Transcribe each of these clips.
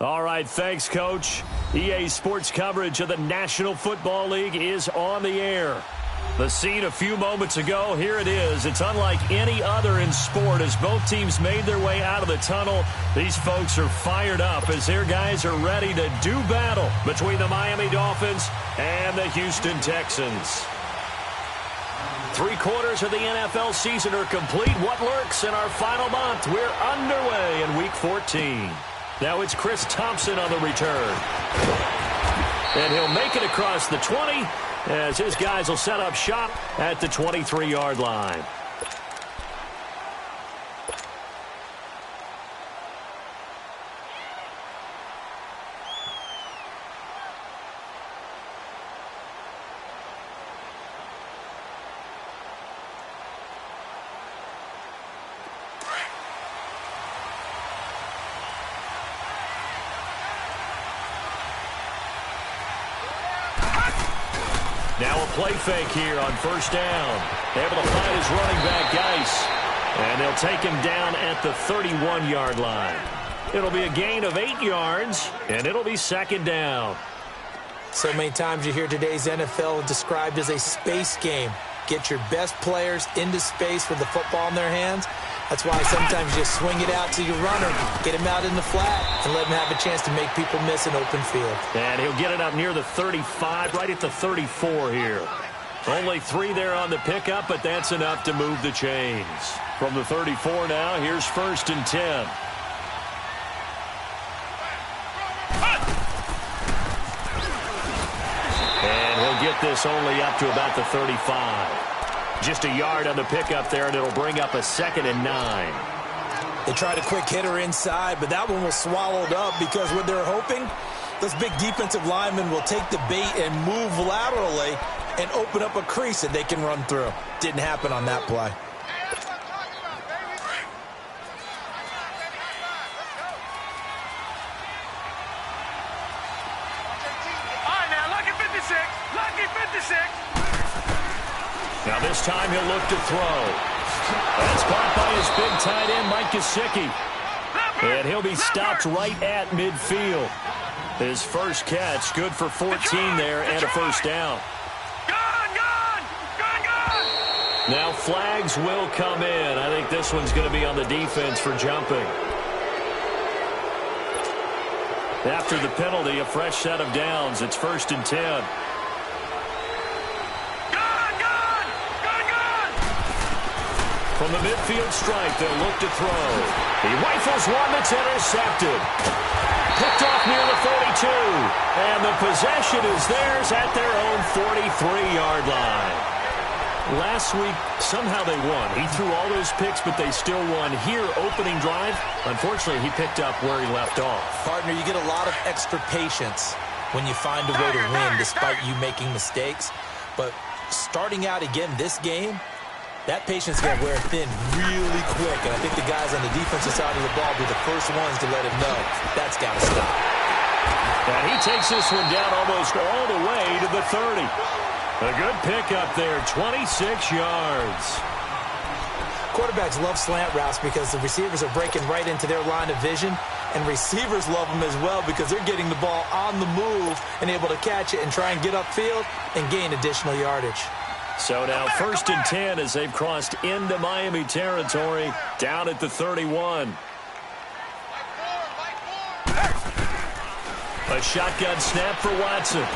All right, thanks, Coach. EA Sports coverage of the National Football League is on the air. The scene a few moments ago, here it is. It's unlike any other in sport as both teams made their way out of the tunnel. These folks are fired up as their guys are ready to do battle between the Miami Dolphins and the Houston Texans. 3/4 of the NFL season are complete. What lurks in our final month? We're underway in Week 14. Now it's Chris Thompson on the return. And he'll make it across the 20 as his guys will set up shop at the 23-yard line. Now a play fake here on first down. Able to find his running back, Geis. And they'll take him down at the 31-yard line. It'll be a gain of 8 yards, and it'll be second down. So many times you hear today's NFL described as a space game. Get your best players into space with the football in their hands. That's why sometimes you just swing it out to your runner, get him out in the flat, and let him have a chance to make people miss an open field. And he'll get it up near the 35, right at the 34 here. Only 3 there on the pickup, but that's enough to move the chains. From the 34 now, here's 1st and 10. And he'll get this only up to about the 35. Just a yard on the pickup there, and it'll bring up a 2nd and 9. They tried a quick hitter inside, but that one was swallowed up because what they're hoping, those big defensive linemen will take the bait and move laterally and open up a crease that they can run through. Didn't happen on that play. All right, now, lucky 56. Lucky 56. Now this time he'll look to throw. That's caught by his big tight end, Mike Gesicki. And he'll be stopped right at midfield. His first catch, good for 14 there and a first down. Now flags will come in. I think this one's going to be on the defense for jumping. After the penalty, a fresh set of downs. It's 1st and 10. From the midfield stripe, they'll look to throw. He rifles one that's intercepted. Picked off near the 42. And the possession is theirs at their own 43-yard line. Last week, somehow they won. He threw all those picks, but they still won. Here, opening drive, unfortunately, he picked up where he left off. Partner, you get a lot of extra patience when you find a way to win despite you making mistakes. But starting out again this game, that patience is going to wear thin really quick, and I think the guys on the defensive side of the ball will be the first ones to let him know that's got to stop. And he takes this one down almost all the way to the 30. A good pickup there, 26 yards. Quarterbacks love slant routes because the receivers are breaking right into their line of vision, and receivers love them as well because they're getting the ball on the move and able to catch it and try and get upfield and gain additional yardage. So now 1st and 10 as they've crossed into Miami territory down at the 31. A shotgun snap for Watson.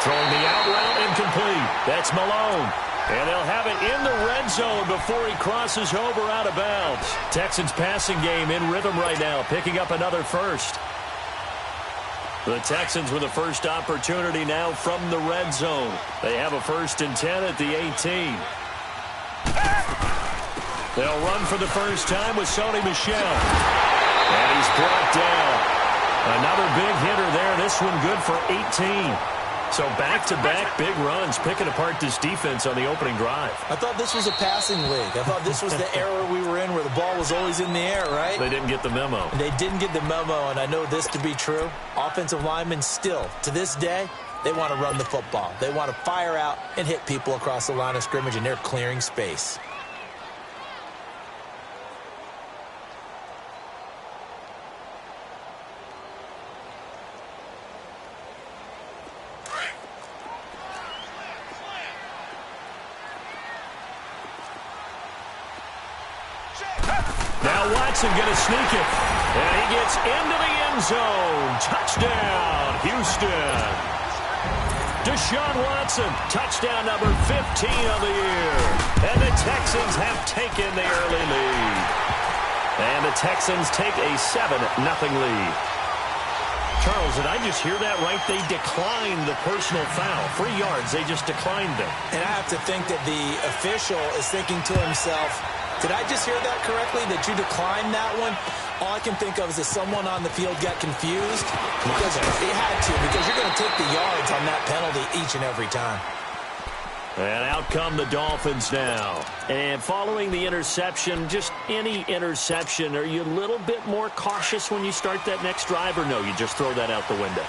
Throwing the out route incomplete. That's Malone. And they'll have it in the red zone before he crosses over out of bounds. Texans passing game in rhythm right now, picking up another first. The Texans with a first opportunity now from the red zone. They have a 1st and 10 at the 18. They'll run for the first time with Sony Michel. And he's brought down. Another big hitter there. This one good for 18. So back-to-back big runs picking apart this defense on the opening drive. I thought this was a passing league. I thought this was the era we were in where the ball was always in the air, right? They didn't get the memo. They didn't get the memo, and I know this to be true. Offensive linemen still, to this day, they want to run the football. They want to fire out and hit people across the line of scrimmage, and they're clearing space. Now Watson going to sneak it. And he gets into the end zone. Touchdown, Houston. Deshaun Watson, touchdown number 15 of the year. And the Texans have taken the early lead. And the Texans take a 7-0 lead. Charles, did I just hear that right? They declined the personal foul. 3 yards, they just declined them. And I have to think that the official is thinking to himself, did I just hear that correctly, that you declined that one? All I can think of is that someone on the field got confused. Because they had to, because you're going to take the yards on that penalty each and every time. And out come the Dolphins now. And following the interception, just any interception, are you a little bit more cautious when you start that next drive, or no, you just throw that out the window?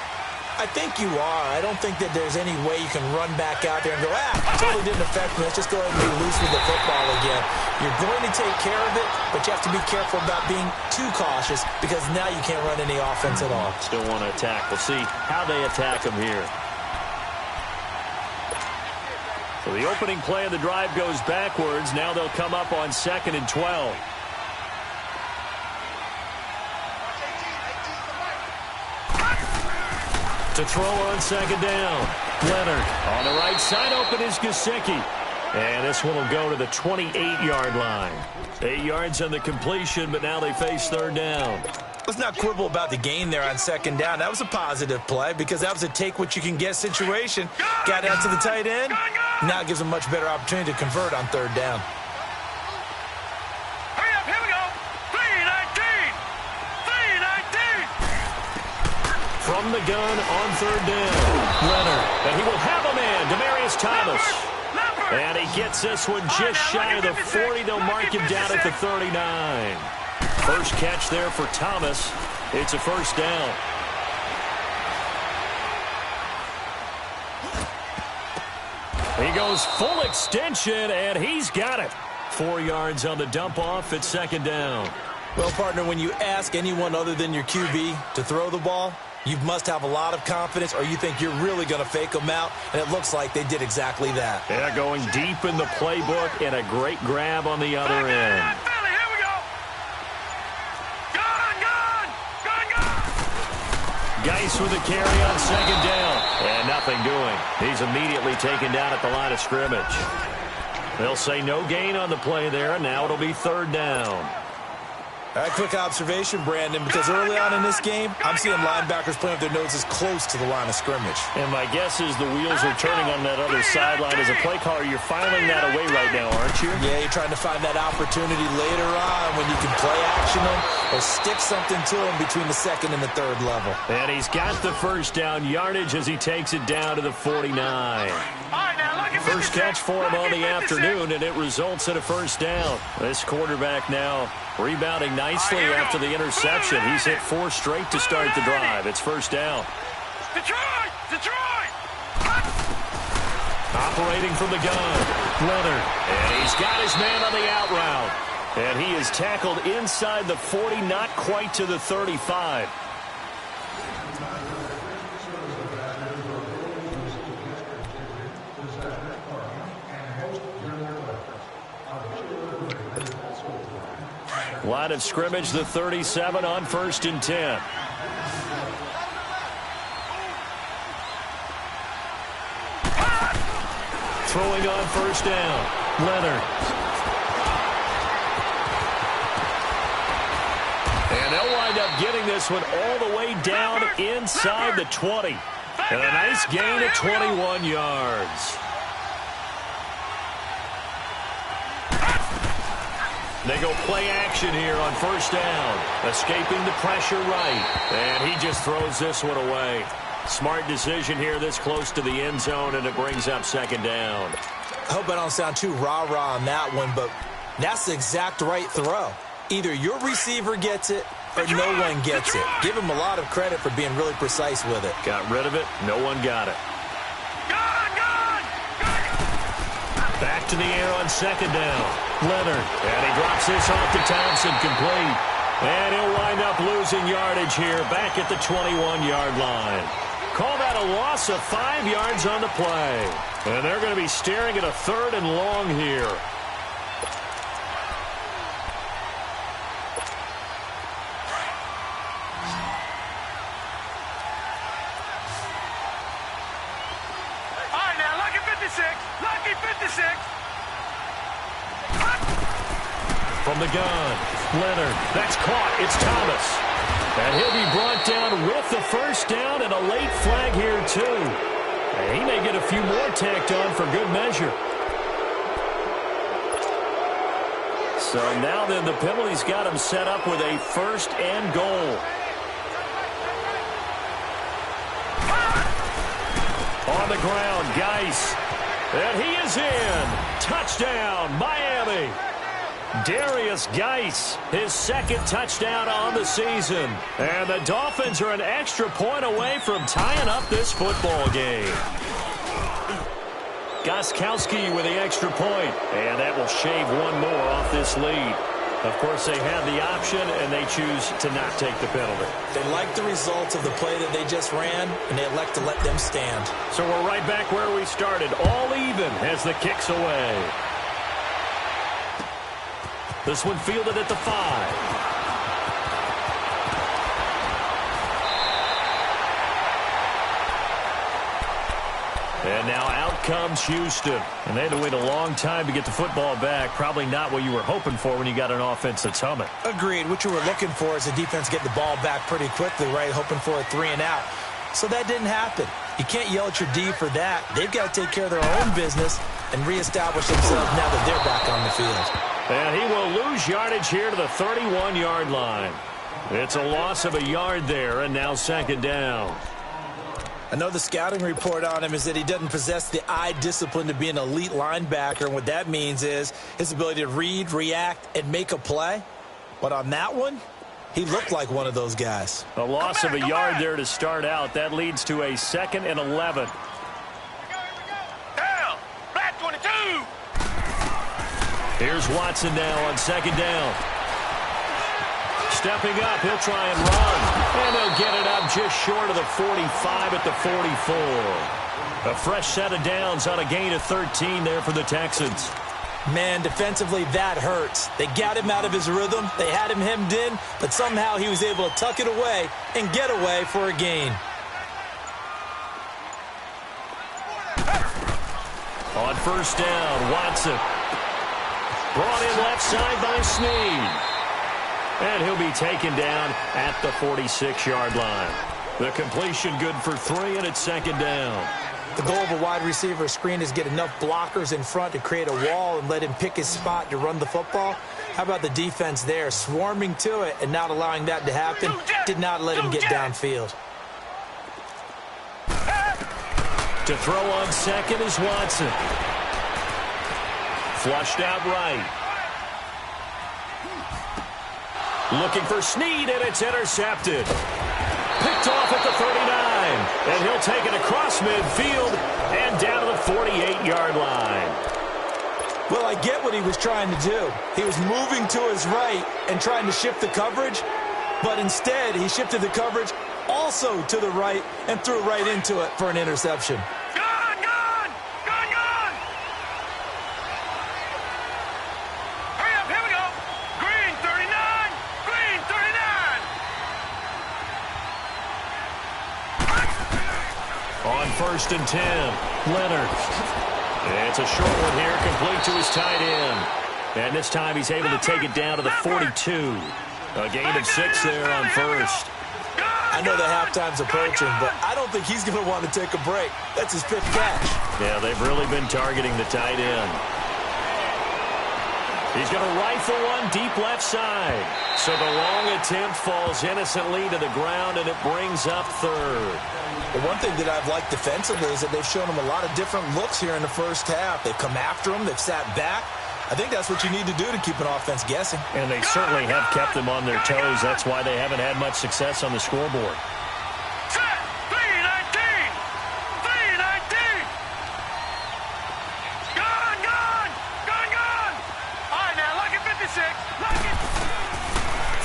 I think you are. I don't think that there's any way you can run back out there and go, totally didn't affect me. Let's just go ahead and be loose with the football again. You're going to take care of it, but you have to be careful about being too cautious because now you can't run any offense at all. Still want to attack. We'll see how they attack them here. So the opening play of the drive goes backwards. Now they'll come up on 2nd and 12. To throw on 2nd down. Leonard on the right side. Open is Gesicki. And this one will go to the 28-yard line. 8 yards on the completion, but now they face 3rd down. Let's not quibble about the gain there on 2nd down. That was a positive play because that was a take-what-you-can-get situation. Got out to the tight end. Now it gives them a much better opportunity to convert on 3rd down. Hurry up, here we go. 3-19. 3-19. From the gun on 3rd down. Leonard. And he will have a man. Demaryius Thomas. And he gets this one just shy of the 40. They'll mark him down at the 39. First catch there for Thomas. It's a 1st down. He goes full extension, and he's got it. 4 yards on the dump-off at 2nd down. Well, partner, when you ask anyone other than your QB to throw the ball, you must have a lot of confidence or you think you're really going to fake them out, and it looks like they did exactly that. Yeah, going deep in the playbook and a great grab on the other end. Geis with a carry on 2nd down. And nothing doing. He's immediately taken down at the line of scrimmage. They'll say no gain on the play there, and now it'll be 3rd down. All right, quick observation, Brandon, because early on in this game, I'm seeing linebackers playing with their noses close to the line of scrimmage. And my guess is the wheels are turning on that other sideline. As a play caller, you're filing that away right now, aren't you? Yeah, you're trying to find that opportunity later on when you can play action them or stick something to them between the 2nd and the 3rd level. And he's got the 1st down yardage as he takes it down to the 49. First catch for him on the afternoon, and it results in a 1st down. This quarterback now rebounding nicely after the interception. He's hit 4 straight to start the drive. It's 1st down. Detroit! Operating from the gun, Leonard. And he's got his man on the out route. And he is tackled inside the 40, not quite to the 35. Line of scrimmage, the 37 on 1st and 10. Throwing on 1st down, Leonard. And they'll wind up getting this one all the way down inside the 20. And a nice gain of 21 yards. They go play action here on 1st down. Escaping the pressure right. And he just throws this one away. Smart decision here this close to the end zone, and it brings up 2nd down. I hope I don't sound too rah-rah on that one, but that's the exact right throw. Either your receiver gets it or no one gets it. Give him a lot of credit for being really precise with it. Got rid of it. No one got it. Back to the air on 2nd down. Leonard. And he drops this off to Thompson, complete. And he'll wind up losing yardage here back at the 21-yard line. Call that a loss of 5 yards on the play. And they're going to be staring at a 3rd and long here. From the gun, Leonard. That's caught. It's Thomas. And he'll be brought down with the first down and a late flag here, too. And he may get a few more tacked on for good measure. So now then the penalty's got him set up with a first and goal. On the ground, Geis. And he is in. Touchdown, Miami. Darius Geis, his second touchdown on the season. And the Dolphins are an extra point away from tying up this football game. Gostkowski with the extra point. And that will shave one more off this lead. Of course, they have the option, and they choose to not take the penalty. They like the results of the play that they just ran, and they elect to let them stand. So we're right back where we started, all even as the kick's away. This one fielded at the 5. And now out comes Houston. And they had to wait a long time to get the football back. Probably not what you were hoping for when you got an offense that's humming. Agreed. What you were looking for is the defense get the ball back pretty quickly, right? Hoping for a 3 and out. So that didn't happen. You can't yell at your D for that. They've got to take care of their own business and reestablish themselves now that they're back on the field. And he will lose yardage here to the 31-yard line. It's a loss of a yard there, and now second down. I know the scouting report on him is that he doesn't possess the eye discipline to be an elite linebacker, and what that means is his ability to read, react, and make a play. But on that one, he looked like one of those guys. A loss of a yard there to start out. That leads to a 2nd and 11. Down. Black 22. Here's Watson now on second down. Stepping up, he'll try and run. And he'll get it up just short of the 45 at the 44. A fresh set of downs on a gain of 13 there for the Texans. Man, defensively, that hurts. They got him out of his rhythm. They had him hemmed in, but somehow he was able to tuck it away and get away for a gain. On first down, Watson. Brought in left side by Snead. And he'll be taken down at the 46-yard line. The completion good for 3, and it's second down. The goal of a wide receiver screen is get enough blockers in front to create a wall and let him pick his spot to run the football. How about the defense there, swarming to it and not allowing that to happen? Did not let him get downfield. To throw on second is Watson. Flushed out right. Looking for Snead, and it's intercepted. Picked off at the 39. And he'll take it across midfield and down to the 48-yard line. Well, I get what he was trying to do. He was moving to his right and trying to shift the coverage, but instead he shifted the coverage also to the right and threw right into it for an interception. First and 10, Leonard. It's a short one here, complete to his tight end. And this time he's able to take it down to the 42. A gain of 6 there on first. I know that halftime's approaching, but I don't think he's going to want to take a break. That's his 5th catch. Yeah, they've really been targeting the tight end. He's going to rifle one deep left side. So the long attempt falls innocently to the ground, and it brings up 3rd. The one thing that I've liked defensively is that they've shown him a lot of different looks here in the first half. They've come after him. They've sat back. I think that's what you need to do to keep an offense guessing. And they certainly have kept them on their toes. That's why they haven't had much success on the scoreboard. Set. 319. 319. Gone. All right, now, lock it 56. Lock it.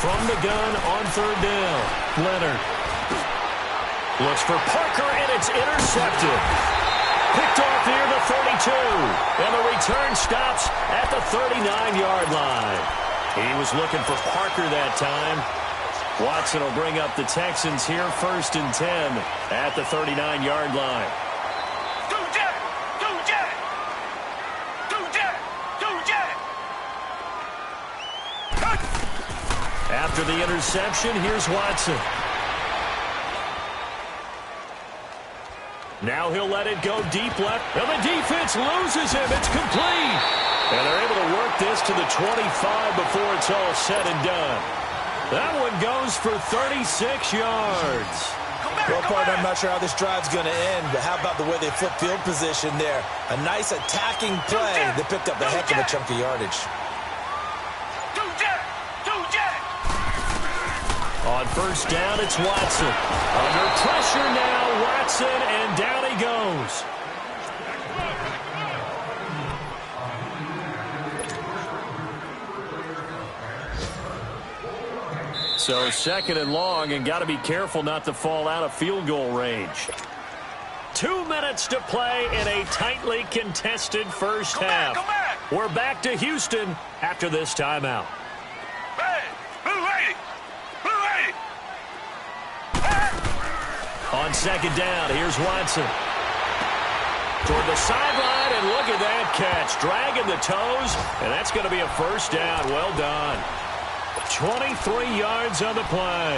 From the gun on third down, Leonard. Looks for Parker, and it's intercepted. Picked off near the 42. And the return stops at the 39-yard line. He was looking for Parker that time. Watson will bring up the Texans here, 1st and 10 at the 39-yard line. After the interception, here's Watson. Now he'll let it go deep left. And the defense loses him. It's complete. And they're able to work this to the 25 before it's all said and done. That one goes for 36 yards. Well, partner, I'm not sure how this drive's going to end, but how about the way they flip field position there? A nice attacking play that picked up a heck of a chunk of yardage. On first down, it's Watson. Under pressure now, Watson, and down he goes. So second and long, and got to be careful not to fall out of field goal range. 2 minutes to play in a tightly contested first half. We're back to Houston after this timeout. On second down, here's Watson. Toward the sideline, and look at that catch. Dragging the toes, and that's going to be a first down. Well done. 23 yards on the play.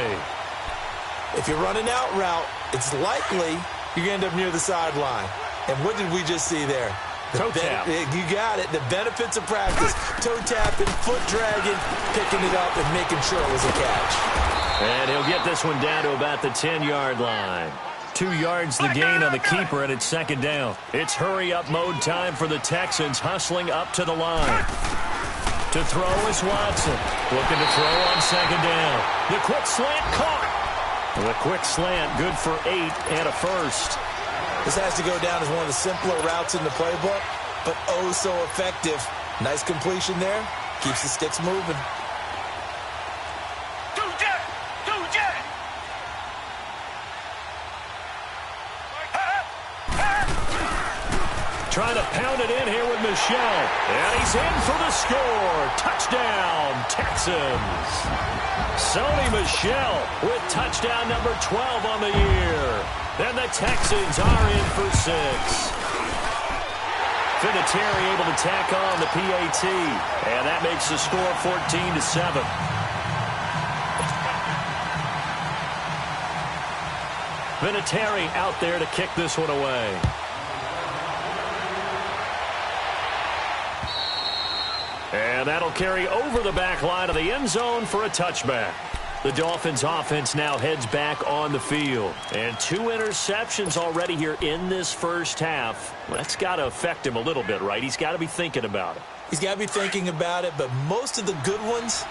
If you're running out route, it's likely you're going to end up near the sideline. And what did we just see there? Toe tap. You got it. The benefits of practice. Toe tapping, foot dragging, picking it up, and making sure it was a catch. And he'll get this one down to about the 10-yard line. 2 yards the gain on the keeper, and it's second down. It's hurry-up mode time for the Texans, hustling up to the line. To throw is Watson. Looking to throw on second down. The quick slant caught. The quick slant, good for 8 and a first. This has to go down as one of the simpler routes in the playbook, but oh so effective. Nice completion there. Keeps the sticks moving. Trying to pound it in here with Michel. And he's in for the score. Touchdown, Texans. Sony Michel with touchdown number 12 on the year. And the Texans are in for 6. Vinatieri able to tack on the PAT. And that makes the score 14-7. Vinatieri out there to kick this one away. And that'll carry over the back line of the end zone for a touchback. The Dolphins offense now heads back on the field. And 2 interceptions already here in this first half. That's got to affect him a little bit, right? He's got to be thinking about it. He's got to be thinking about it, but most of the good ones,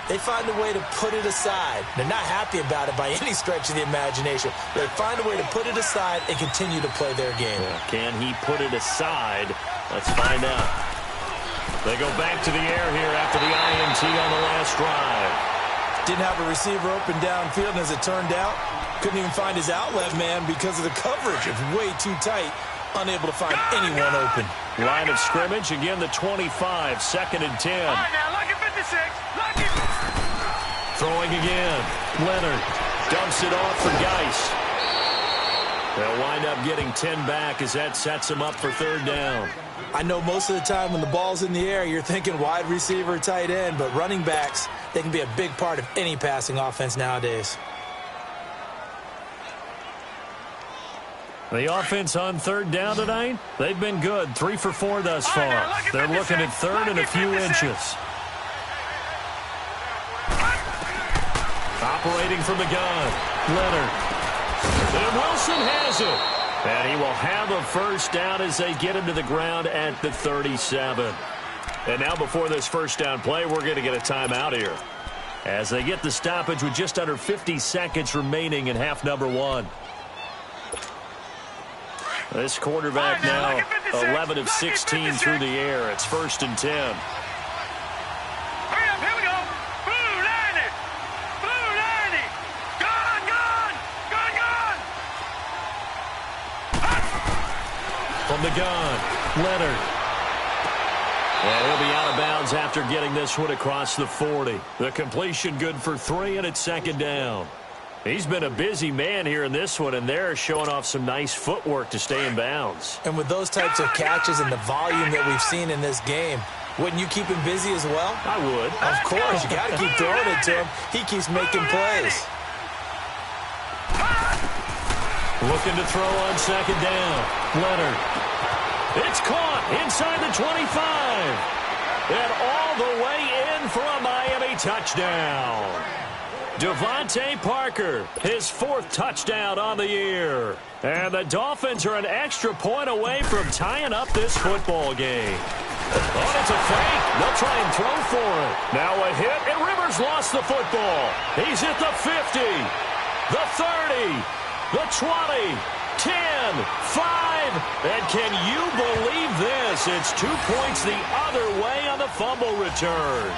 they find a way to put it aside. They're not happy about it by any stretch of the imagination. They find a way to put it aside and continue to play their game. Can he put it aside? Let's find out. They go back to the air here after the INT on the last drive. Didn't have a receiver open downfield, and as it turned out, couldn't even find his outlet man because of the coverage. It's way too tight, unable to find anyone open. Line of scrimmage, again the 25, second and 10. All right, now, look at 56. Look at... Throwing again. Leonard dumps it off for Geist. They'll wind up getting 10 back as that sets them up for third down. I know most of the time when the ball's in the air, you're thinking wide receiver, tight end, but running backs, they can be a big part of any passing offense nowadays. The offense on third down tonight, they've been good. 3 for 4 thus far. They're looking at third and a few inches. Operating from the gun, Leonard. And Wilson has it. And he will have a first down as they get him to the ground at the 37. And now before this first down play, we're going to get a timeout here. As they get the stoppage with just under 50 seconds remaining in half number 1. This quarterback now 11 of 16 through the air. It's first and 10. Hurry up, here we go. Blue 90. Blue 90. Gone, gone. Gone, gone. From the gun, Leonard. And he'll be out of bounds after getting this one across the 40. The completion good for 3, and it's second down. He's been a busy man here in this one, and they're showing off some nice footwork to stay in bounds. And with those types of catches and the volume that we've seen in this game, Wouldn't you keep him busy as well? I would. Of course, you got to keep throwing it to him. He keeps making plays. Looking to throw on second down. Leonard. It's caught inside the 25. And all the way in for a Miami touchdown. Devontae Parker, his 4th touchdown on the year. And the Dolphins are an extra point away from tying up this football game. Oh, it's a fake. They'll try and throw for it. Now a hit, and Rivers lost the football. He's at the 50, the 30, the 20, 10, 5. And can you believe this? It's 2 points the other way on the fumble return.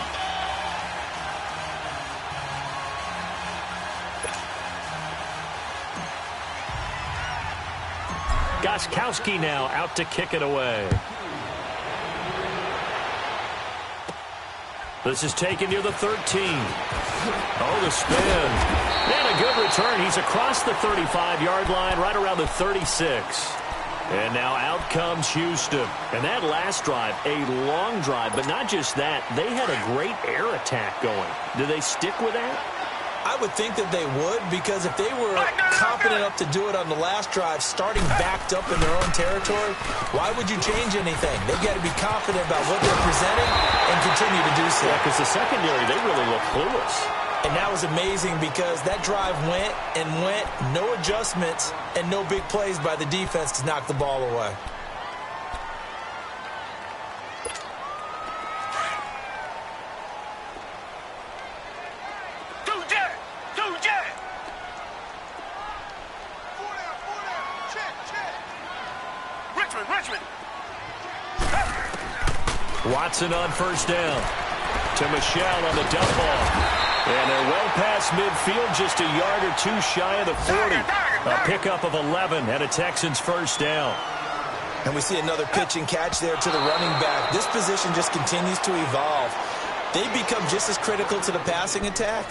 Gostkowski now out to kick it away. This is taken near the 13. Oh, the spin. And a good return. He's across the 35-yard line, right around the 36. And now out comes Houston. And that last drive, a long drive, but not just that. They had a great air attack going. Do they stick with that? I would think that they would, because if they were confident enough to do it on the last drive, starting backed up in their own territory, why would you change anything? They've got to be confident about what they're presenting and continue to do so. Yeah, because the secondary, they really look clueless. And that was amazing because that drive went and went, no adjustments and no big plays by the defense to knock the ball away. Watson on first down. To Michelle on the dump ball. And they're well past midfield, just a yard or two shy of the 40. A pickup of 11 and a Texans first down. And we see another pitch and catch there to the running back. This position just continues to evolve. They become just as critical to the passing attack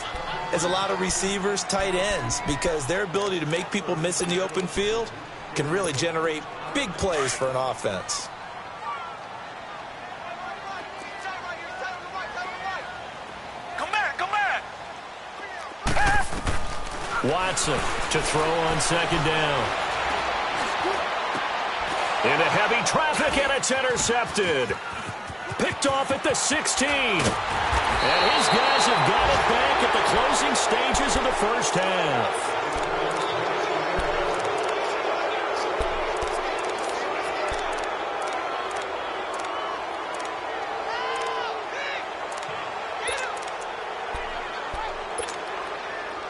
as a lot of receivers, tight ends, because their ability to make people miss in the open field can really generate big plays for an offense. Watson to throw on second down. Into heavy traffic, and it's intercepted. Picked off at the 16. And his guys have got it back at the closing stages of the first half.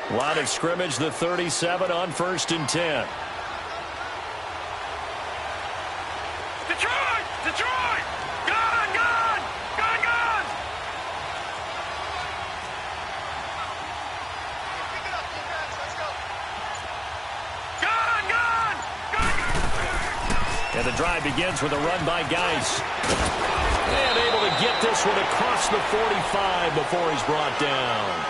Line of scrimmage, the 37 on 1st and 10. Detroit! Detroit! Gun! Gun! Gun! Gun! Gun! Gun! Gun! And the drive begins with a run by Geis. And able to get this one across the 45 before he's brought down.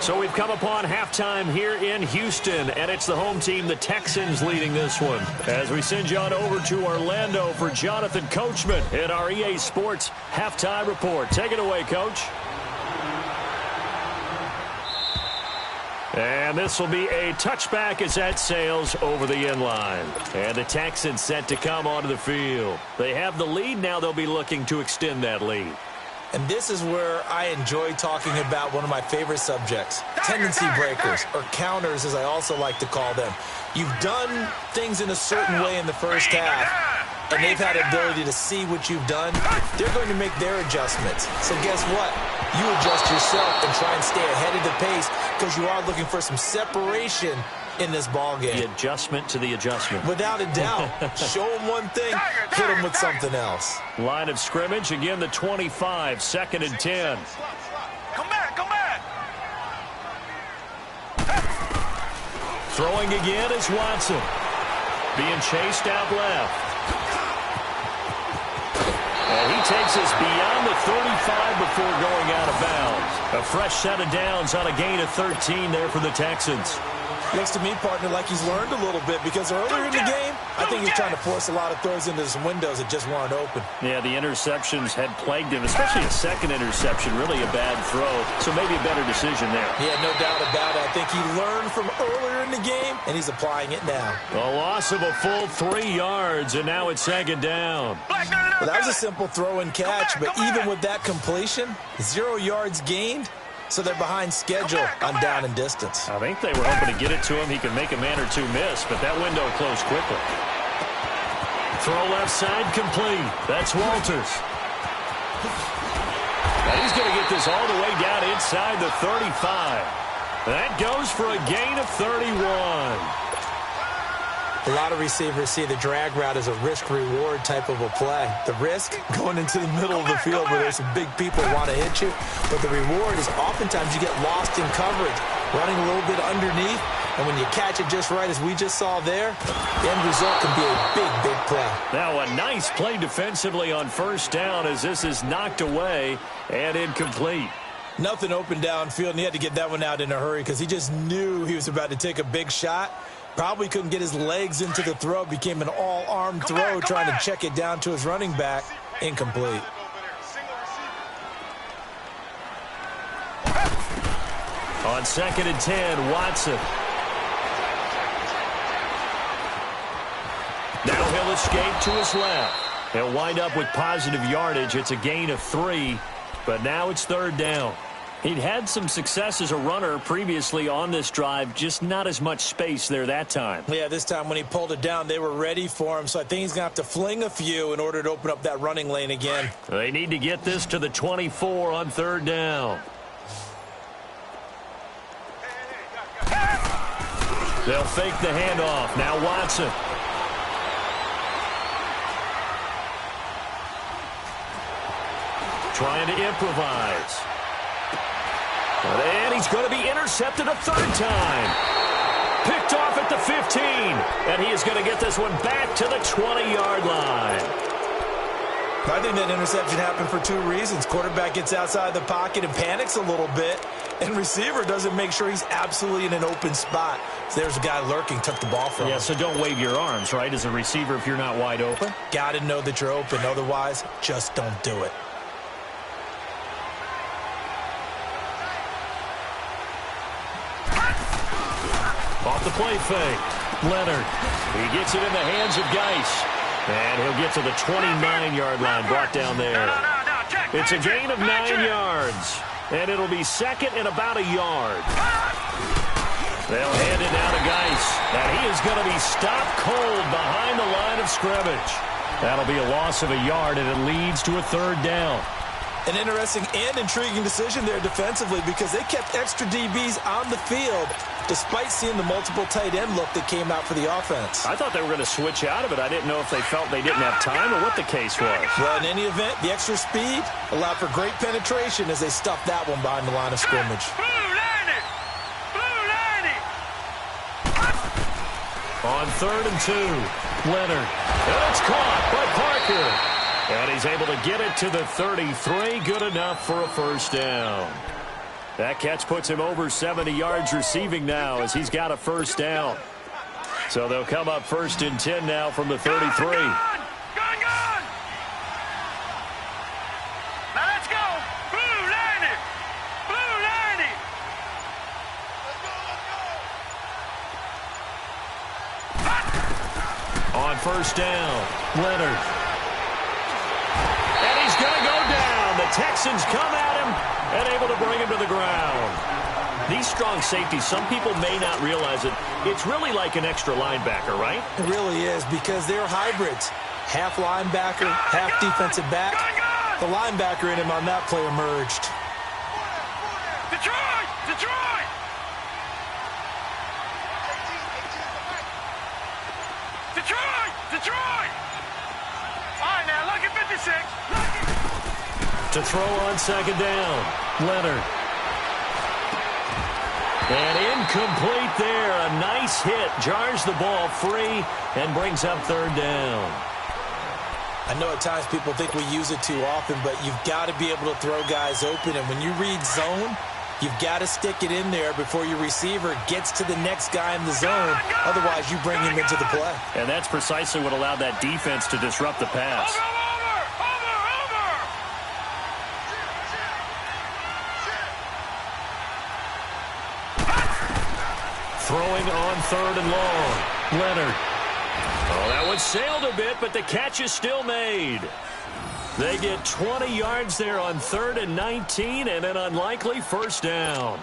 So we've come upon halftime here in Houston, and it's the home team, the Texans, leading this one. As we send you on over to Orlando for Jonathan Coachman in our EA Sports Halftime Report. Take it away, Coach. And this will be a touchback as that sails over the end line. And the Texans set to come onto the field. They have the lead. Now they'll be looking to extend that lead. And this is where I enjoy talking about one of my favorite subjects, tendency breakers, or counters as I also like to call them. You've done things in a certain way in the first half, and they've had the ability to see what you've done. They're going to make their adjustments. So guess what? You adjust yourself and try and stay ahead of the pace because you are looking for some separation in this ball game. The adjustment to the adjustment. Without a doubt. Show them one thing, hit them with something else. Line of scrimmage, again the 25, 2nd and 10. Come back! Come back! Throwing again is Watson. Being chased out left. And he takes us beyond the 35 before going out of bounds. A fresh set of downs on a gain of 13 there for the Texans. Looks to me, partner, like he's learned a little bit because earlier in the game, I think he's trying to force a lot of throws into some windows that just weren't open. Yeah, the interceptions had plagued him, especially a second interception, really a bad throw. So maybe a better decision there. Yeah, no doubt about it. I think he learned from earlier in the game, and he's applying it now. A loss of a full 3 yards, and now it's second down. Well, that was a simple throw and catch, but even with that completion, 0 yards gained. So they're behind schedule on down and distance. I think they were hoping to get it to him. He could make a man or two miss, but that window closed quickly. Throw left side complete. That's Walters. And he's going to get this all the way down inside the 35. That goes for a gain of 31. A lot of receivers see the drag route as a risk-reward type of a play. The risk, going into the middle of the field where there's some big people who want to hit you. But the reward is oftentimes you get lost in coverage, running a little bit underneath. And when you catch it just right, as we just saw there, the end result can be a big, big play. Now a nice play defensively on first down as this is knocked away and incomplete. Nothing open downfield, and he had to get that one out in a hurry because he just knew he was about to take a big shot. Probably couldn't get his legs into the throw. Became an all-arm throw, trying to check it down to his running back. Incomplete. On 2nd and 10, Watson. Now he'll escape to his left. He'll wind up with positive yardage. It's a gain of 3, but now it's 3rd down. He'd had some success as a runner previously on this drive, just not as much space there that time. Yeah, this time when he pulled it down, they were ready for him, so I think he's going to have to fling a few in order to open up that running lane again. They need to get this to the 24 on 3rd down. They'll fake the handoff. Now Watson. Trying to improvise. And he's going to be intercepted a 3rd time. Picked off at the 15. And he is going to get this one back to the 20-yard line. I think that interception happened for 2 reasons. Quarterback gets outside the pocket and panics a little bit. And receiver doesn't make sure he's absolutely in an open spot. So there's a guy lurking, took the ball from him. Yeah, so don't wave your arms, right, as a receiver if you're not wide open. Got to know that you're open. Otherwise, just don't do it. Off the play fake. Leonard. He gets it in the hands of Geis. And he'll get to the 29-yard line, brought down there. It's a gain of 9 yards. And it'll be 2nd and about a yard. They'll hand it down to Geis. And he is going to be stopped cold behind the line of scrimmage. That'll be a loss of a yard, and it leads to a 3rd down. An interesting and intriguing decision there defensively because they kept extra DBs on the field despite seeing the multiple tight end look that came out for the offense. I thought they were going to switch out of it. I didn't know if they felt they didn't have time or what the case was. Well, in any event, the extra speed allowed for great penetration as they stuffed that one behind the line of scrimmage. On 3rd and 2, Leonard. And it's caught by Parker. And he's able to get it to the 33. Good enough for a 1st down. That catch puts him over 70 yards receiving now as he's got a 1st down. So they'll come up 1st and 10 now from the 33. Gone! Now let's go! Blue line it! Blue line it! On 1st down, Leonard. And he's going to go down. The Texans come at him and able to bring him to the ground. These strong safeties, some people may not realize it. It's really like an extra linebacker, right? It really is because they're hybrids. Half linebacker, half defensive back. The linebacker in him on that play emerged. Detroit! Detroit! Detroit! Detroit! All right, now, look at 56. To throw on 2nd down, Leonard. And incomplete there. A nice hit. Jars the ball free and brings up 3rd down. I know at times people think we use it too often, but you've got to be able to throw guys open. And when you read zone, You've got to stick it in there before your receiver gets to the next guy in the zone. Otherwise, you bring him into the play. And that's precisely what allowed that defense to disrupt the pass. Throwing on 3rd and long. Leonard. Oh, that one sailed a bit, but the catch is still made. They get 20 yards there on 3rd and 19 and an unlikely first down.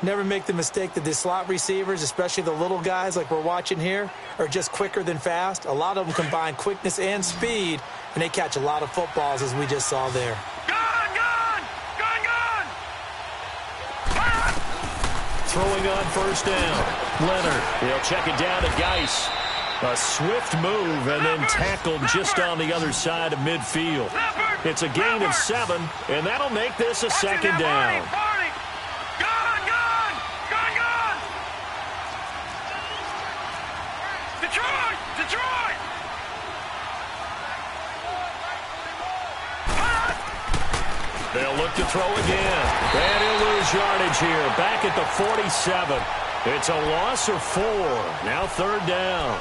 Never make the mistake that the slot receivers, especially the little guys like we're watching here, are just quicker than fast. A lot of them combine quickness and speed, and they catch a lot of footballs, as we just saw there. Throwing on first down. Leonard. He'll check it down to Geis. A swift move and then tackled just on the other side of midfield. It's a gain of 7, and that'll make this a second down. Detroit! They'll look to throw again. And he'll lose yardage here. Back at the 47. It's a loss of 4. Now 3rd down.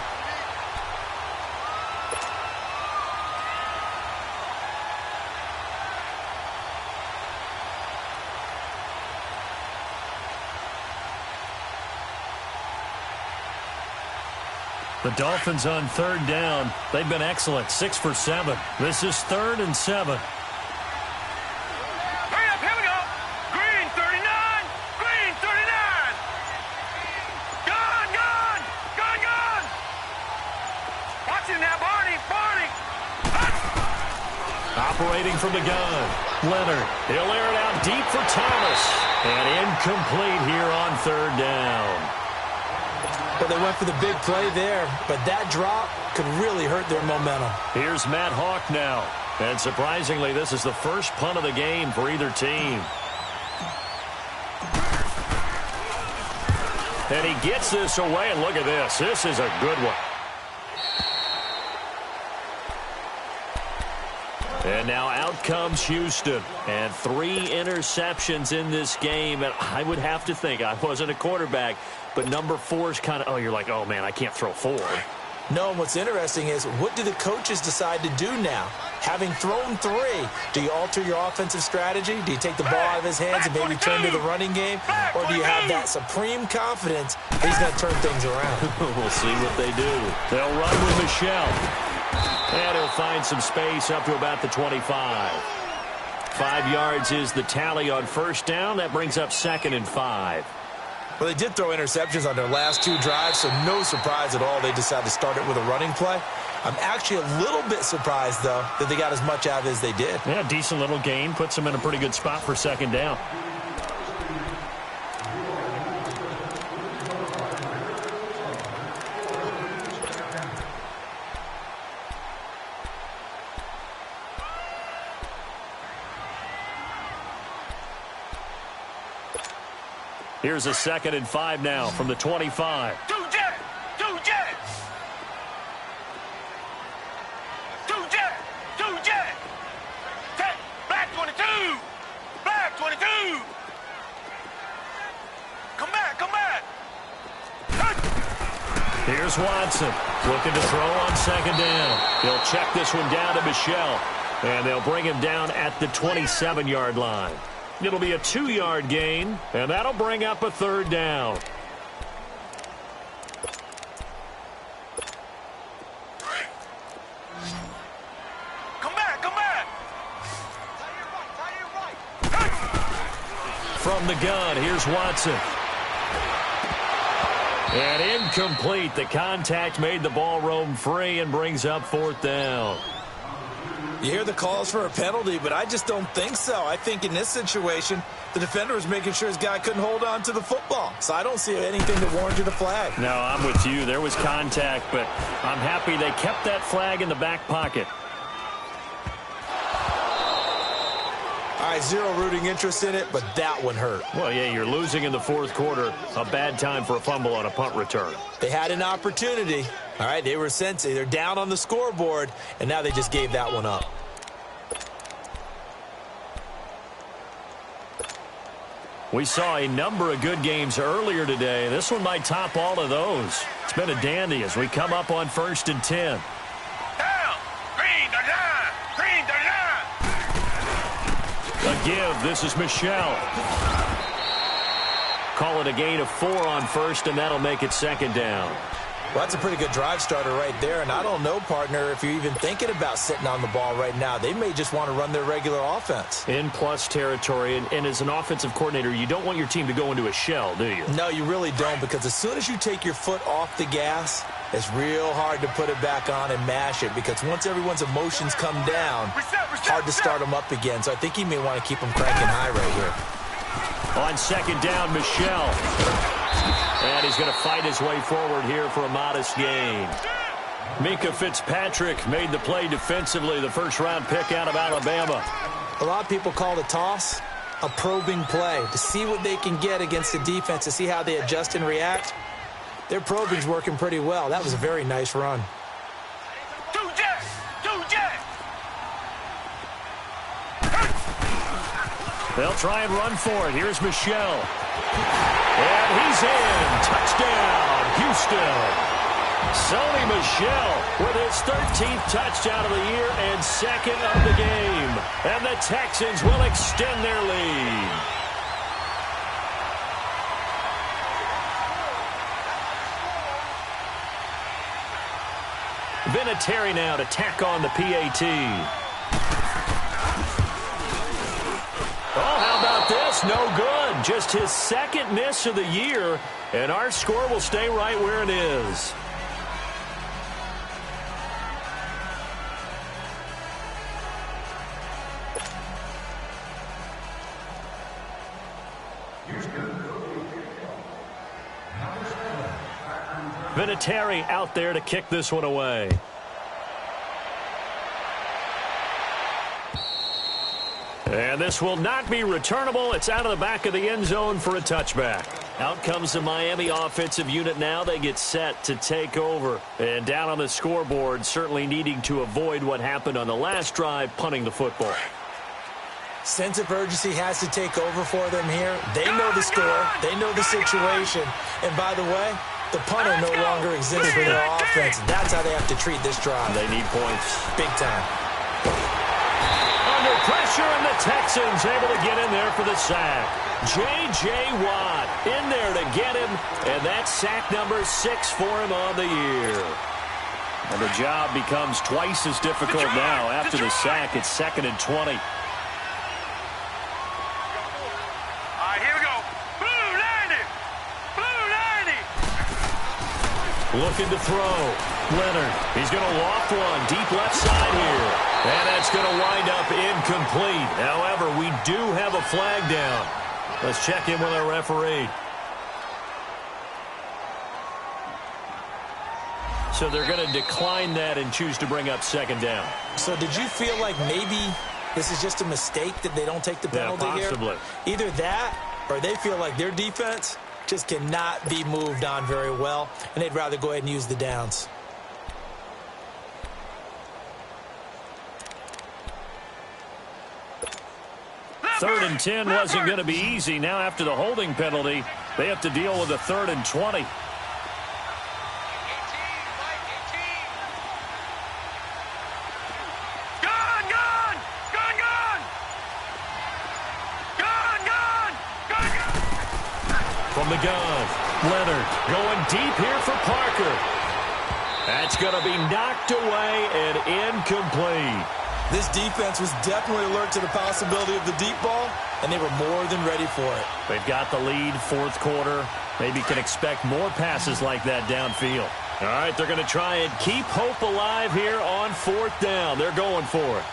The Dolphins on 3rd down. They've been excellent. 6 for 7. This is 3rd and 7. Hurry up, here we go. Green 39. Green 39. Gone. Watch him now, Barney. Operating from the gun. Leonard. He'll air it out deep for Thomas. And incomplete here on 3rd down. Well, they went for the big play there, but that drop could really hurt their momentum. Here's Matt Hawk now. And surprisingly, this is the first punt of the game for either team. And he gets this away, and look at this. This is a good one. And now out comes Houston. And 3 interceptions in this game. And I would have to think, I wasn't a quarterback, but number 4 is kind of, you're like, oh, man, I can't throw 4. No, and what's interesting is, what do the coaches decide to do now? Having thrown 3, do you alter your offensive strategy? Do you take the ball out of his hands and maybe turn to the running game? Or do you have that supreme confidence that he's going to turn things around? We'll see what they do. They'll run with Michelle. And he'll find some space up to about the 25. 5 yards is the tally on first down. That brings up 2nd and 5. Well, they did throw interceptions on their last 2 drives, so no surprise at all they decided to start it with a running play. I'm actually a little bit surprised, though, that they got as much out of it as they did. Yeah, decent little gain. Puts them in a pretty good spot for 2nd down. Here's a 2nd and 5 now from the 25. Two jets. Black 22. Come back. Here's Watson looking to throw on 2nd down. He'll check this one down to Michelle. And they'll bring him down at the 27-yard line. It'll be a 2-yard gain, and that'll bring up a 3rd down. Come back. From the gun, here's Watson. And incomplete. The contact made the ball roam free and brings up 4th down. You hear the calls for a penalty, but I just don't think so. I think in this situation, the defender was making sure his guy couldn't hold on to the football. So I don't see anything that warranted a flag. No, I'm with you. There was contact, but I'm happy they kept that flag in the back pocket. All right, zero rooting interest in it, but that one hurt. Well, yeah, you're losing in the 4th quarter. A bad time for a fumble on a punt return. They had an opportunity. All right, they were sensing. They're down on the scoreboard, and now they just gave that one up. We saw a number of good games earlier today. This one might top all of those. It's been a dandy as we come up on 1st and 10. Down. Green the line. Green the line. A give. This is Michelle. Call it a gain of 4 on 1st, and that'll make it 2nd down. Well, that's a pretty good drive starter right there, and I don't know, partner, if you're even thinking about sitting on the ball right now. They may just want to run their regular offense. In plus territory, and as an offensive coordinator, you don't want your team to go into a shell, do you? No, you really don't, because as soon as you take your foot off the gas, it's real hard to put it back on and mash it, because once everyone's emotions come down, hard to start them up again. So I think he may want to keep them cranking high right here. On 2nd down, Michelle. And he's going to fight his way forward here for a modest gain. Minka Fitzpatrick made the play defensively, the first-round pick out of Alabama. A lot of people call the toss a probing play, to see what they can get against the defense, to see how they adjust and react. Their probing's working pretty well. That was a very nice run. Two jet. They'll try and run for it. Here's Michelle. And he's in. Touchdown, Houston. Sony Michel with his 13th touchdown of the year and 2nd of the game. And the Texans will extend their lead. Vinatieri now to tack on the PAT. Oh, how about this? No good. Just his 2nd miss of the year, and our score will stay right where it is. Vinatieri out there to kick this one away. And this will not be returnable. It's out of the back of the end zone for a touchback. Out comes the Miami offensive unit now. They get set to take over. And down on the scoreboard, certainly needing to avoid what happened on the last drive, punting the football. Sense of urgency has to take over for them here. They know the score. They know the situation. And by the way, the punter no longer exists for their offense. That's how they have to treat this drive. They need points. Big time. Under pressure, and the Texans able to get in there for the sack. J.J. Watt in there to get him, and that's sack number 6 for him on the year. And the job becomes twice as difficult now. After the sack, it's 2nd and 20. All right, here we go. Blue 90. Blue 90. Looking to throw. Leonard, he's going to loft one deep left side here. And that's going to wind up incomplete. However, we do have a flag down. Let's check in with our referee. So they're going to decline that and choose to bring up 2nd down. So did you feel like maybe this is just a mistake that they don't take the penalty possibly here? Either that or they feel like their defense just cannot be moved on very well, and they'd rather go ahead and use the downs. Third and 10 wasn't going to be easy. Now after the holding penalty, they have to deal with a 3rd and 20. From the gun, Leonard going deep here for Parker. That's going to be knocked away and incomplete. This defense was definitely alert to the possibility of the deep ball, and they were more than ready for it. They've got the lead, 4th quarter. Maybe can expect more passes like that downfield. All right, they're going to try and keep hope alive here on 4th down. They're going for it.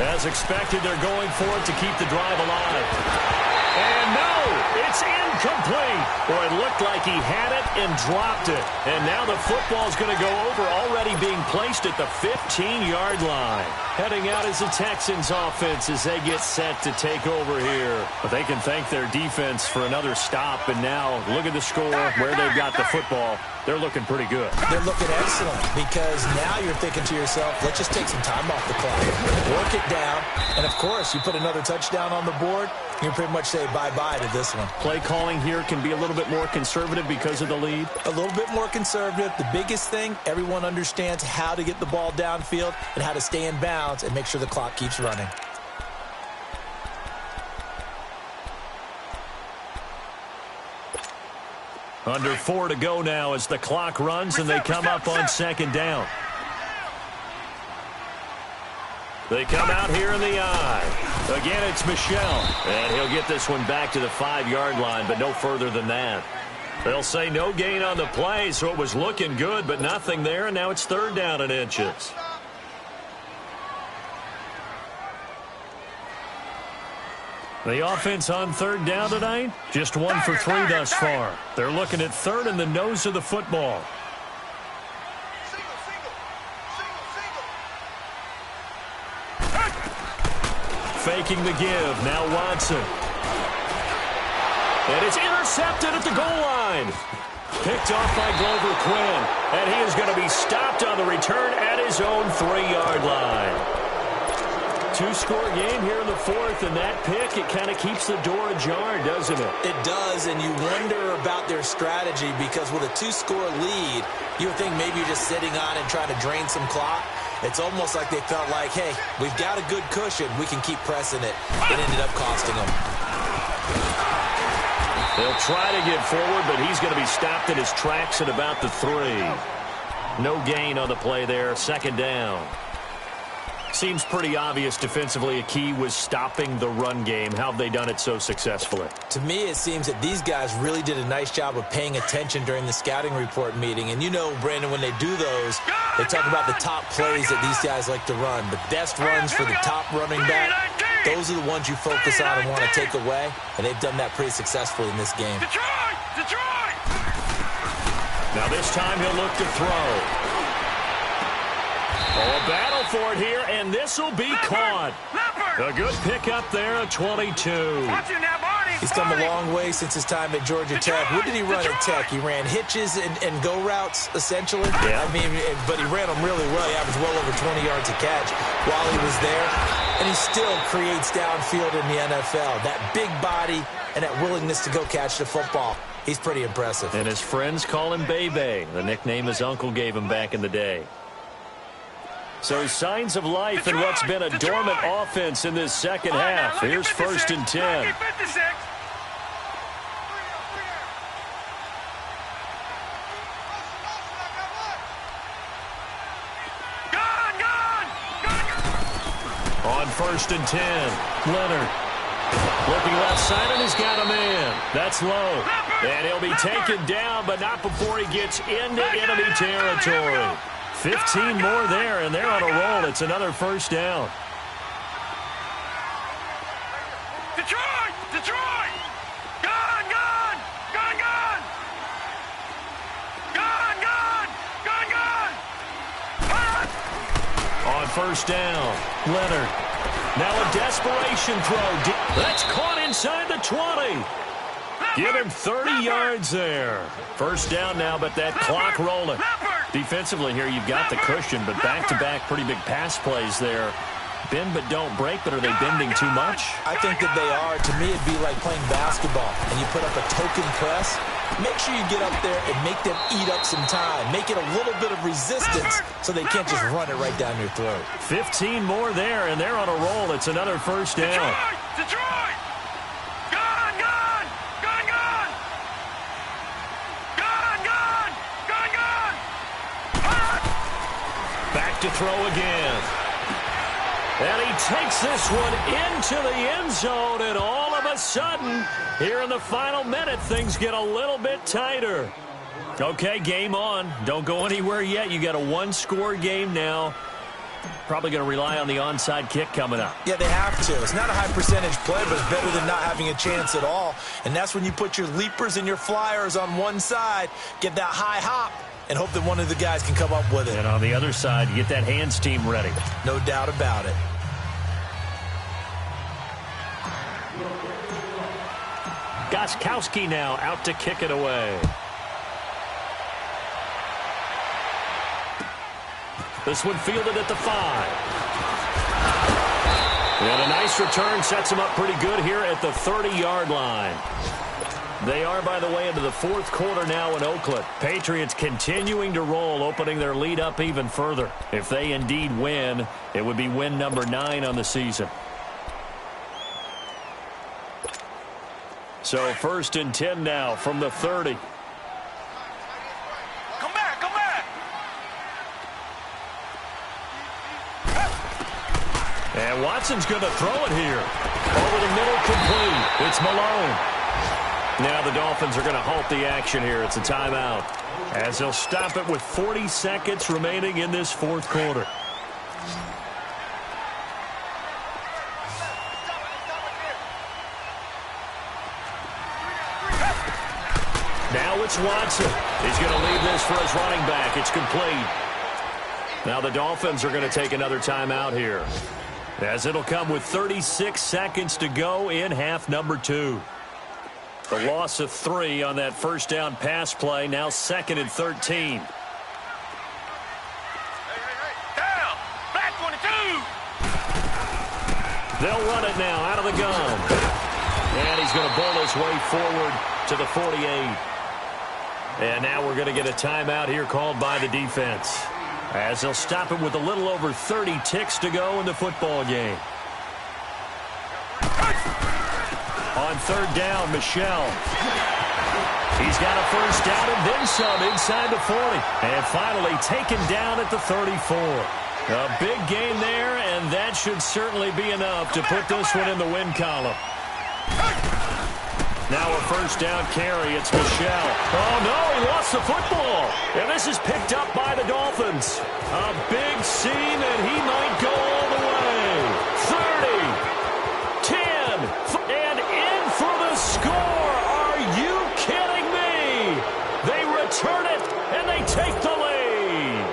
As expected, they're going for it to keep the drive alive. And no, It's incomplete. Boy, it looked like he had it and dropped it. And now the football's going to go over, already being placed at the 15-yard line. Heading out is the Texans offense as they get set to take over here. But they can thank their defense for another stop. And now look at the score, where they've got the football. They're looking pretty good. They're looking excellent because now you're thinking to yourself, let's just take some time off the clock, work it down, and of course, you put another touchdown on the board, you can pretty much say bye-bye to this one. Play calling here can be a little bit more conservative because of the lead. A little bit more conservative. The biggest thing, everyone understands how to get the ball downfield and how to stay in bounds and make sure the clock keeps running. Under 4 to go now as the clock runs and they come up on second down. They come out here in the eye. Again, it's Michel. And he'll get this one back to the 5-yard line, but no further than that. They'll say no gain on the play, so it was looking good, but nothing there, and now it's third down and inches. The offense on third down tonight, just 1 for 3 thus far. They're looking at third in the nose of the football. Faking the give, now Watson. And it's intercepted at the goal line. Picked off by Glover Quinn. And he is going to be stopped on the return at his own 3-yard line. 2-score game here in the fourth, and that pick, it kind of keeps the door ajar, doesn't it? It does, and you wonder about their strategy because with a 2-score lead, you would think maybe you're just sitting on it trying to drain some clock. It's almost like they felt like, hey, we've got a good cushion. We can keep pressing it. It ended up costing them. They'll try to get forward, but he's going to be stopped in his tracks at about the 3. No gain on the play there, second down. Seems pretty obvious defensively a key was stopping the run game. How have they done it so successfully? To me, it seems that these guys really did a nice job of paying attention during the scouting report meeting. And you know, Brandon, when they do those, they talk about the top plays that these guys like to run. The best runs for the top running back, those are the ones you focus on and want to take away. And they've done that pretty successfully in this game. Detroit! Now this time he'll look to throw. Oh, a battle for it here, and this will be caught. A good pickup there at 22. He's come a long way since his time at Georgia Tech. What did he run at Tech? He ran hitches and go routes, essentially. Yeah. I mean, but he ran them really well. He averaged well over 20 yards a catch while he was there. And he still creates downfield in the NFL. That big body and that willingness to go catch the football. He's pretty impressive. And his friends call him Bebe, the nickname his uncle gave him back in the day. So signs of life in what's been a dormant offense in this second half. Here's 1st and 10. On 1st and 10, Leonard. Looking left side, and he's got a man. That's low. And he'll be taken down, but not before he gets into enemy territory. 15 more there, and they're on a roll. It's another first down. Detroit! Detroit! Gone! Gone! Gone! Gone! Gone! Gone! Gone! Gone! On first down, Leonard. Now a desperation throw. That's caught inside the 20. Give him 30 yards there. First down now, but that clock rolling. Defensively here, you've got the cushion, but back-to-back pretty big pass plays there. Bend but don't break, but are they bending too much? I think that they are. To me, it'd be like playing basketball, and you put up a token press. Make sure you get up there and make them eat up some time. Make it a little bit of resistance so they can't just run it right down your throat. 15 more there, and they're on a roll. It's another first down. Detroit! Gone! Gone! Gone! Gone! Gone! Gone! Gone! Gone! Back to throw again. And he takes this one into the end zone, and all of a sudden, here in the final minute, things get a little bit tighter. Okay, game on. Don't go anywhere yet. You got a 1-score game now. Probably going to rely on the onside kick coming up. Yeah, they have to. It's not a high percentage play, but it's better than not having a chance at all. And that's when you put your leapers and your flyers on one side, get that high hop, and hope that one of the guys can come up with it. And on the other side, you get that hands team ready. No doubt about it. Gostkowski now out to kick it away. This one fielded at the 5. And a nice return sets him up pretty good here at the 30-yard line. They are, by the way, into the fourth quarter now in Oakland. Patriots continuing to roll, opening their lead up even further. If they indeed win, it would be win number 9 on the season. So 1st and 10 now from the 30. Come back, come back. And Watson's going to throw it here. Over the middle, complete. It's Malone. Now the Dolphins are going to halt the action here. It's a timeout, as they'll stop it with 40 seconds remaining in this fourth quarter. Now it's Watson. He's going to leave this for his running back. It's complete. Now the Dolphins are going to take another timeout here, as it'll come with 36 seconds to go in half number 2. The loss of 3 on that first down pass play, now 2nd and 13. Down. Black 22. They'll run it now out of the gun. And he's going to bowl his way forward to the 48. And now we're going to get a timeout here called by the defense, as they'll stop it with a little over 30 ticks to go in the football game. On 3rd down, Michel. He's got a first down and then some inside the 40. And finally taken down at the 34. A big gain there, and that should certainly be enough to put this one in the win column. Now a first down carry. It's Michel. Oh, no, he lost the football. And this is picked up by the Dolphins. A big seam, and he might go all the way. 30, 10, and in for the score. Are you kidding me? They return it, and they take the lead.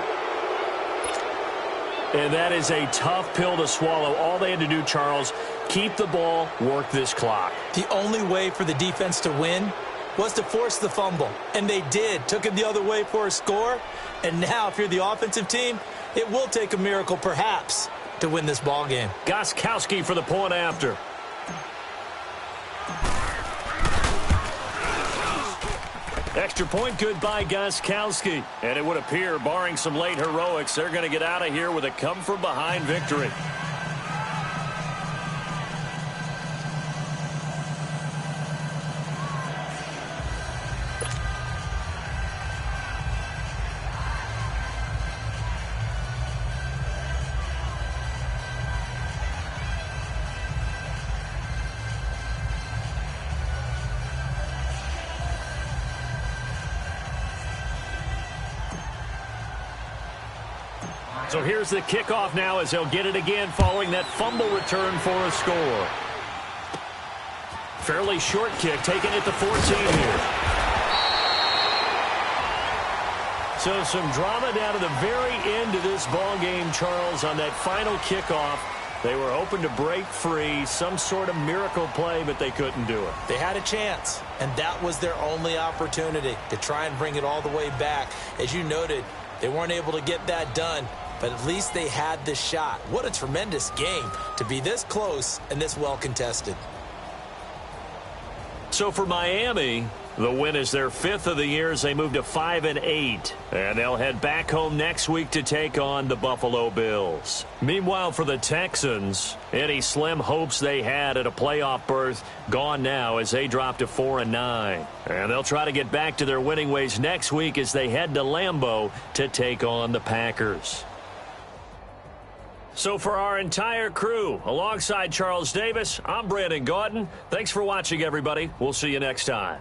And that is a tough pill to swallow. All they had to do, Charles, keep the ball, work this clock. The only way for the defense to win was to force the fumble. And they did. Took it the other way for a score. And now, if you're the offensive team, it will take a miracle, perhaps, to win this ball game. Gostkowski for the point after. Extra point good by Gostkowski. And it would appear, barring some late heroics, they're going to get out of here with a come-from-behind victory. So here's the kickoff now, as they'll get it again following that fumble return for a score. Fairly short kick, taken at the 14 here. So some drama down to the very end of this ball game, Charles, on that final kickoff. They were hoping to break free, some sort of miracle play, but they couldn't do it. They had a chance, and that was their only opportunity to try and bring it all the way back. As you noted, they weren't able to get that done, but at least they had the shot. What a tremendous game to be this close and this well contested. So for Miami, the win is their 5th of the year as they move to 5-8. And they'll head back home next week to take on the Buffalo Bills. Meanwhile, for the Texans, any slim hopes they had at a playoff berth gone now as they drop to 4-9. And they'll try to get back to their winning ways next week as they head to Lambeau to take on the Packers. So for our entire crew, alongside Charles Davis, I'm Brandon Gaudin. Thanks for watching, everybody. We'll see you next time.